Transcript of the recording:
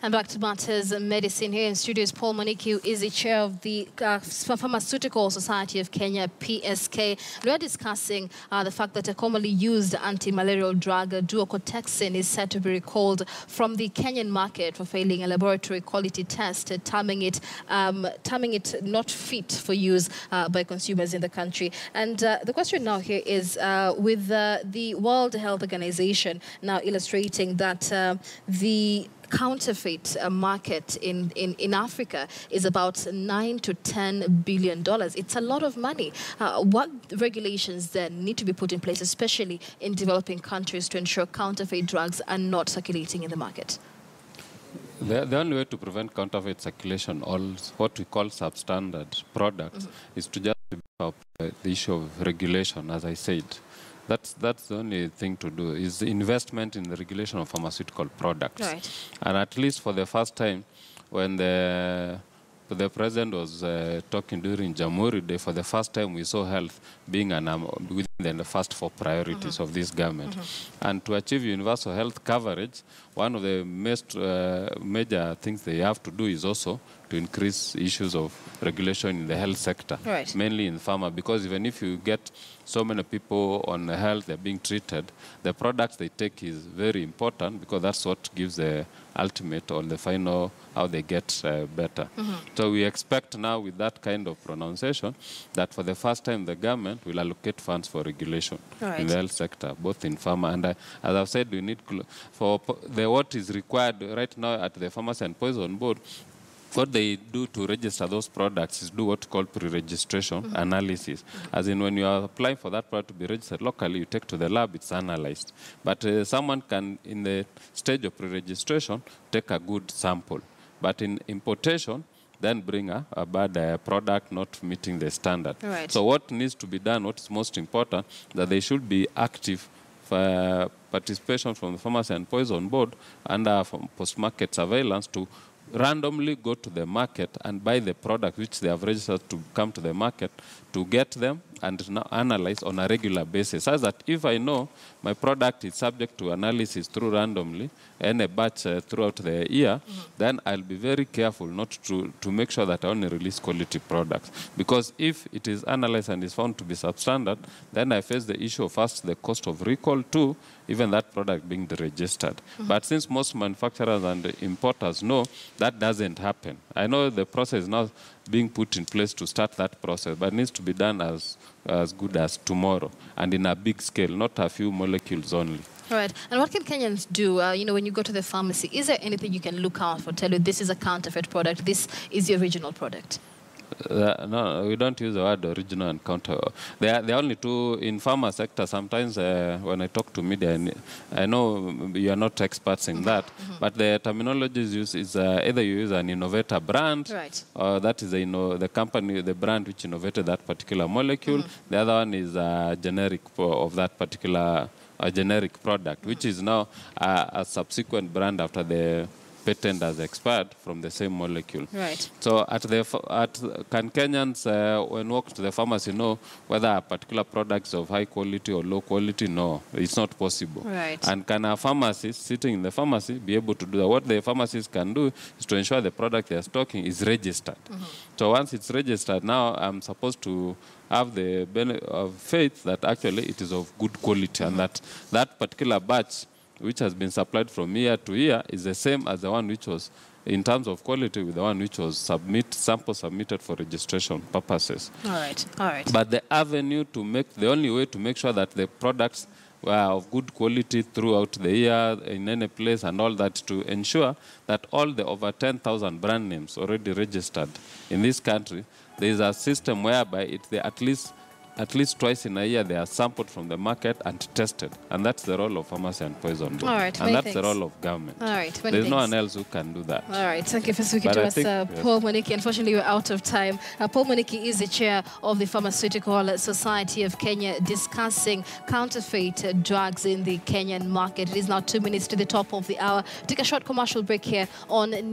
And back to matters medicine. Here in studio is Paul Moniki, who is the chair of the Pharmaceutical Society of Kenya, PSK. We are discussing the fact that a commonly used anti-malarial drug, Cortexin, is said to be recalled from the Kenyan market for failing a laboratory quality test, terming it not fit for use by consumers in the country. And the question now here is, with the World Health Organization now illustrating that the counterfeit market in Africa is about $9 to $10 billion. It's a lot of money. What regulations then need to be put in place, especially in developing countries, to ensure counterfeit drugs are not circulating in the market? The only way to prevent counterfeit circulation, or what we call substandard products, is to just beef up the issue of regulation, as I said. That's the only thing to do, is investment in the regulation of pharmaceutical products. Right. And at least for the first time, when the president was talking during Jamhuri Day, for the first time we saw health being within the first 4 priorities of this government. And to achieve universal health coverage, one of the major things they have to do is also to increase issues of regulation in the health sector, mainly in pharma, because even if you get so many people on health, they're being treated, the products they take is very important, because that's what gives the ultimate or the final, how they get better. So we expect now, with that kind of pronunciation, that for the first time the government will allocate funds for regulation in the health sector, both in pharma and, as I've said, we need for what is required right now at the Pharmacy and Poison Board. What they do to register those products is do what's called pre-registration analysis. As in, when you are applying for that product to be registered locally, you take to the lab, it's analyzed. But someone can, in the stage of pre-registration, take a good sample. But in importation, then bring a bad product not meeting the standard. So what needs to be done, what is most important, that they should be active for participation from the Pharmacy and Poison Board and from post-market surveillance to randomly go to the market and buy the product which they have registered to come to the market, to get them and now analyze on a regular basis. So that if I know my product is subject to analysis through randomly and a batch throughout the year, then I'll be very careful not to make sure that I only release quality products. Because if it is analyzed and is found to be substandard, then I face the issue of first the cost of recall, too, even that product being deregistered. But since most manufacturers and importers know that doesn't happen, I know the process is now being put in place to start that process, but it needs to be done as good as tomorrow and in a big scale, not a few molecules only. All right. And what can Kenyans do? When you go to the pharmacy, is there anything you can look out for, tell you this is a counterfeit product, this is the original product? No, we don't use the word original and counter. There are only two in pharma sector. Sometimes when I talk to media, I know you are not experts in that, but the terminology used is either you use an innovator brand, or that is the company, the brand which innovated that particular molecule. The other one is a generic of that particular generic product, which is now a subsequent brand after the patent has expired from the same molecule. So can Kenyans, when walk to the pharmacy, know whether a particular product is of high quality or low quality? No, it's not possible. And can a pharmacist sitting in the pharmacy be able to do that? What the pharmacist can do is to ensure the product they are stocking is registered. So once it's registered, now I'm supposed to have the benefit of faith that actually it is of good quality and that particular batch which has been supplied from year to year is the same as the one which was, in terms of quality, with the one which was sample submitted for registration purposes. All right. But the only way to make sure that the products were of good quality throughout the year, in any place and all that, to ensure that all the over 10,000 brand names already registered in this country, there is a system whereby at least twice in a year, they are sampled from the market and tested. And that's the role of Pharmacy and Poison Board. And that's the role of government. There's no one else who can do that. All right. Thank you for speaking to us, Paul Moniki. Unfortunately, we're out of time. Paul Moniki is the chair of the Pharmaceutical Society of Kenya, discussing counterfeit drugs in the Kenyan market. It is now 2 minutes to the top of the hour. Take a short commercial break here on